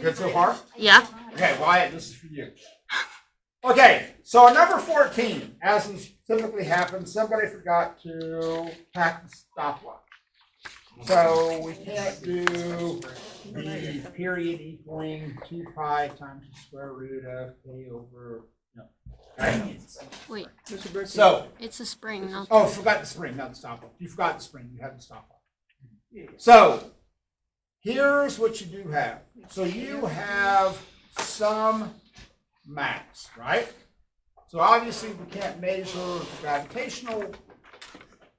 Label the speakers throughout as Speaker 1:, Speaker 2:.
Speaker 1: Good so far?
Speaker 2: Yeah.
Speaker 1: Okay, Wyatt, this is for you. Okay, so on number 14, as is typically happens, somebody forgot to pack the stopwatch. So we can't do the period equaling 2 pi times the square root of k over, no. Okay.
Speaker 2: Wait,
Speaker 1: So,
Speaker 2: it's a spring, not
Speaker 1: oh, forgot the spring, not the stopwatch. You forgot the spring, you have the stopwatch. So, here's what you do have. So you have some mass, right? So obviously we can't measure the gravitational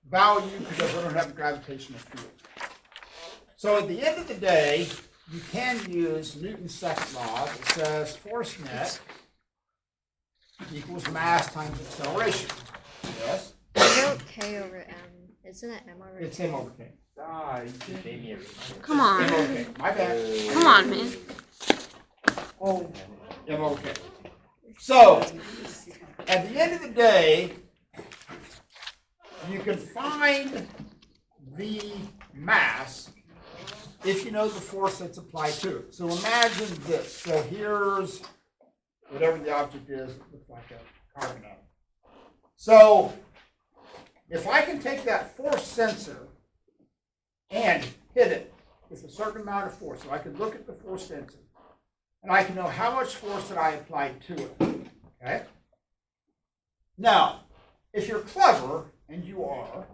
Speaker 1: value because we don't have a gravitational field. So at the end of the day, you can use Newton's second law that says force net equals mass times acceleration. Yes?
Speaker 3: I wrote K over M. Isn't it M over K?
Speaker 1: It's M over K.
Speaker 2: Come on.
Speaker 1: M over K. My bad.
Speaker 2: Come on, man.
Speaker 1: M over K. So, at the end of the day, you can find the mass if you know the force that's applied to it. So imagine this. So here's whatever the object is. It looks like a carbon atom. So if I can take that force sensor and hit it with a certain amount of force, so I can look at the force sensor, and I can know how much force that I applied to it. Okay? Now, if you're clever, and you are,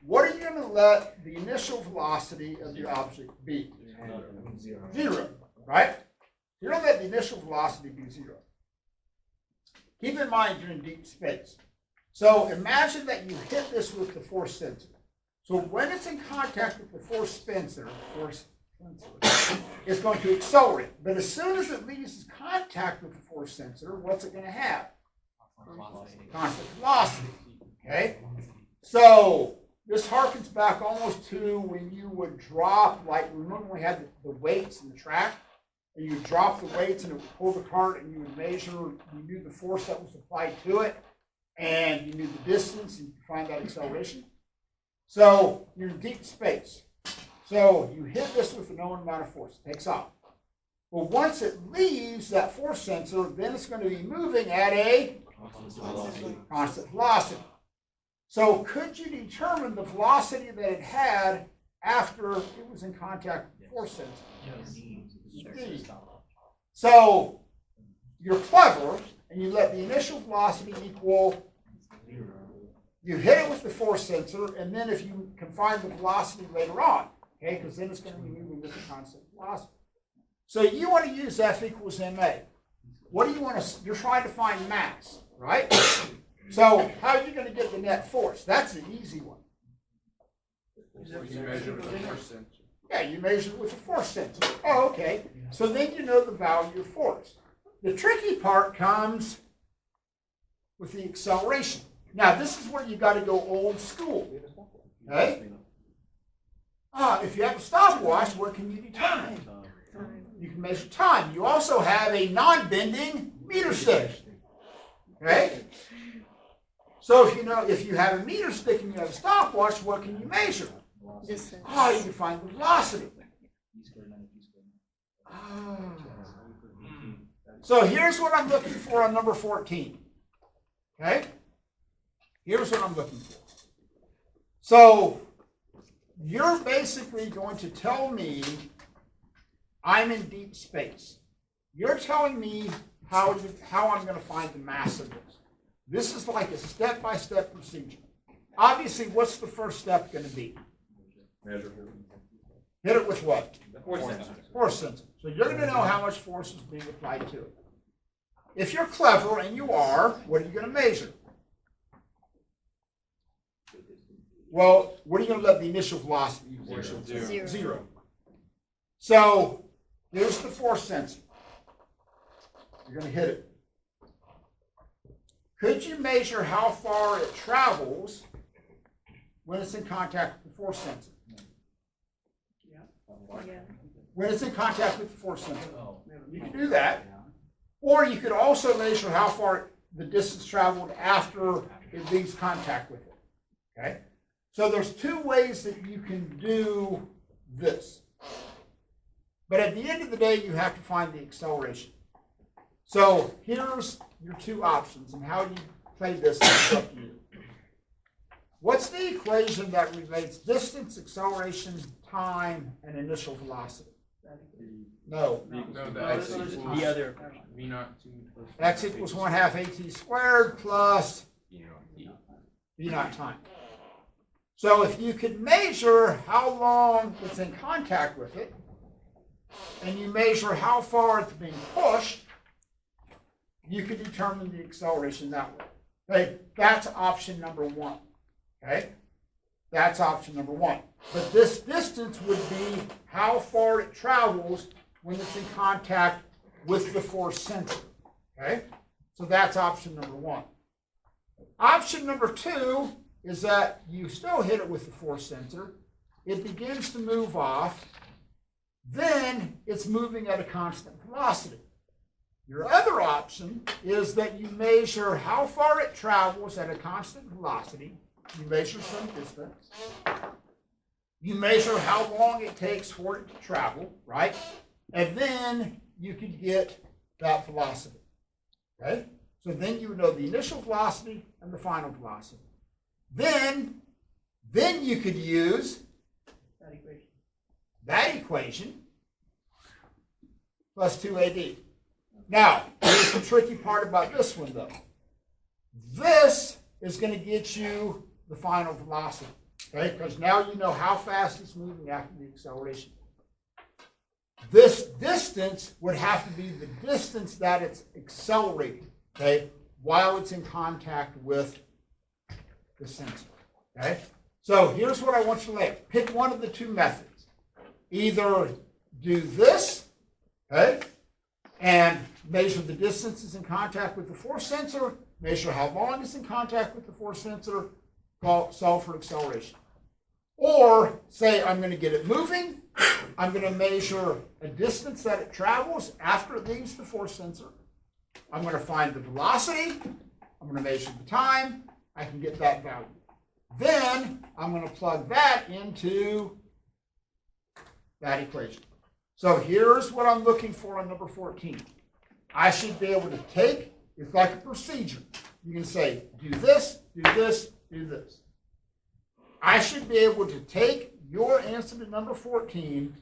Speaker 1: what are you going to let the initial velocity of the object be? Zero, right? You don't let the initial velocity be zero. Keep in mind you're in deep space. So imagine that you hit this with the force sensor. So when it's in contact with the force sensor, it's going to accelerate. But as soon as it leaves contact with the force sensor, what's it going to have? Constant velocity. Okay? So this harkens back almost to when you would drop, like remember when we had the weights in the track? And you would drop the weights and it would pull the cart and you would measure, you knew the force that was applied to it, and you knew the distance and you could find that acceleration. So you're in deep space. So you hit this with a known amount of force, it takes off. Well, once it leaves that force sensor, then it's going to be moving at a constant velocity. So could you determine the velocity that it had after it was in contact with the force sensor? Yes. So you're clever, and you let the initial velocity equal, you hit it with the force sensor, and then if you can find the velocity later on, okay, because then it's going to be moving with the constant velocity. So you want to use F equals ma. What do you want to, you're trying to find mass, right? So how are you going to get the net force? That's the easy one.
Speaker 4: You measure with the force sensor.
Speaker 1: Yeah, you measure it with the force sensor. Oh, okay. So then you know the value of force. The tricky part comes with the acceleration. Now, this is where you got to go old school. Okay? If you have a stopwatch, what can you determine? You can measure time. You also have a non-bending meter stick. Okay? So if you have a meter stick and you have a stopwatch, what can you measure?
Speaker 3: Distance.
Speaker 1: You can find the velocity. So here's what I'm looking for on number 14. Okay? Here's what I'm looking for. So you're basically going to tell me I'm in deep space. You're telling me how I'm going to find the mass of this. This is like a step-by-step procedure. Obviously, what's the first step going to be?
Speaker 4: Measure.
Speaker 1: Hit it with what?
Speaker 4: Force sensor.
Speaker 1: Force sensor. So you're going to know how much force is being applied to it. If you're clever, and you are, what are you going to measure? Well, what are you going to let the initial velocity equal?
Speaker 3: Zero.
Speaker 1: Zero. So here's the force sensor. You're going to hit it. Could you measure how far it travels when it's in contact with the force sensor?
Speaker 3: Yeah.
Speaker 1: When it's in contact with the force sensor. You can do that. Or you could also measure how far the distance traveled after it leaves contact with it. Okay? So there's two ways that you can do this. But at the end of the day, you have to find the acceleration. So here's your two options, and how you play this is up to you. What's the equation that relates distance, acceleration, time, and initial velocity? No.
Speaker 4: No, the x equals
Speaker 2: The other.
Speaker 4: v naught 2 plus
Speaker 1: X equals 1/2 at squared plus v naught time. So if you could measure how long it's in contact with it, and you measure how far it's being pushed, you could determine the acceleration that way. Okay, that's option number one. Okay, that's option number one. But this distance would be how far it travels when it's in contact with the force sensor. Okay, so that's option number one. Option number two is that you still hit it with the force sensor. It begins to move off. Then it's moving at a constant velocity. Your other option is that you measure how far it travels at a constant velocity. You measure some distance. You measure how long it takes for it to travel, right? And then you could get that velocity. Okay? So then you would know the initial velocity and the final velocity. Then you could use that equation plus 2AD. Now, here's the tricky part about this one, though. This is going to get you the final velocity, okay? Because now you know how fast it's moving after the acceleration. This distance would have to be the distance that it's accelerating, okay, while it's in contact with the sensor, okay? So here's what I want you to lay. Pick one of the two methods. Either do this, okay, and measure the distance it's in contact with the force sensor, measure how long it's in contact with the force sensor, solve for acceleration. Or say I'm going to get it moving, I'm going to measure a distance that it travels after it leaves the force sensor. I'm going to find the velocity, I'm going to measure the time, I can get that value. Then I'm going to plug that into that equation. So here's what I'm looking for on number 14. I should be able to take, it's like a procedure. You can say, do this, do this, do this. I should be able to take your answer to number 14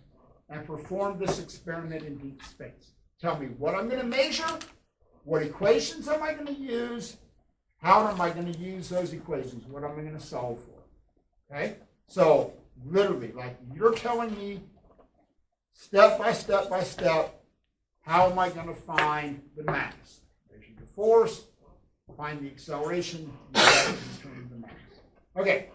Speaker 1: and perform this experiment in deep space. Tell me what I'm going to measure, what equations am I going to use, how am I going to use those equations, what am I going to solve for. Okay? So literally, like you're telling me step by step by step, how am I going to find the mass? Measure the force, find the acceleration, and determine the mass. Okay.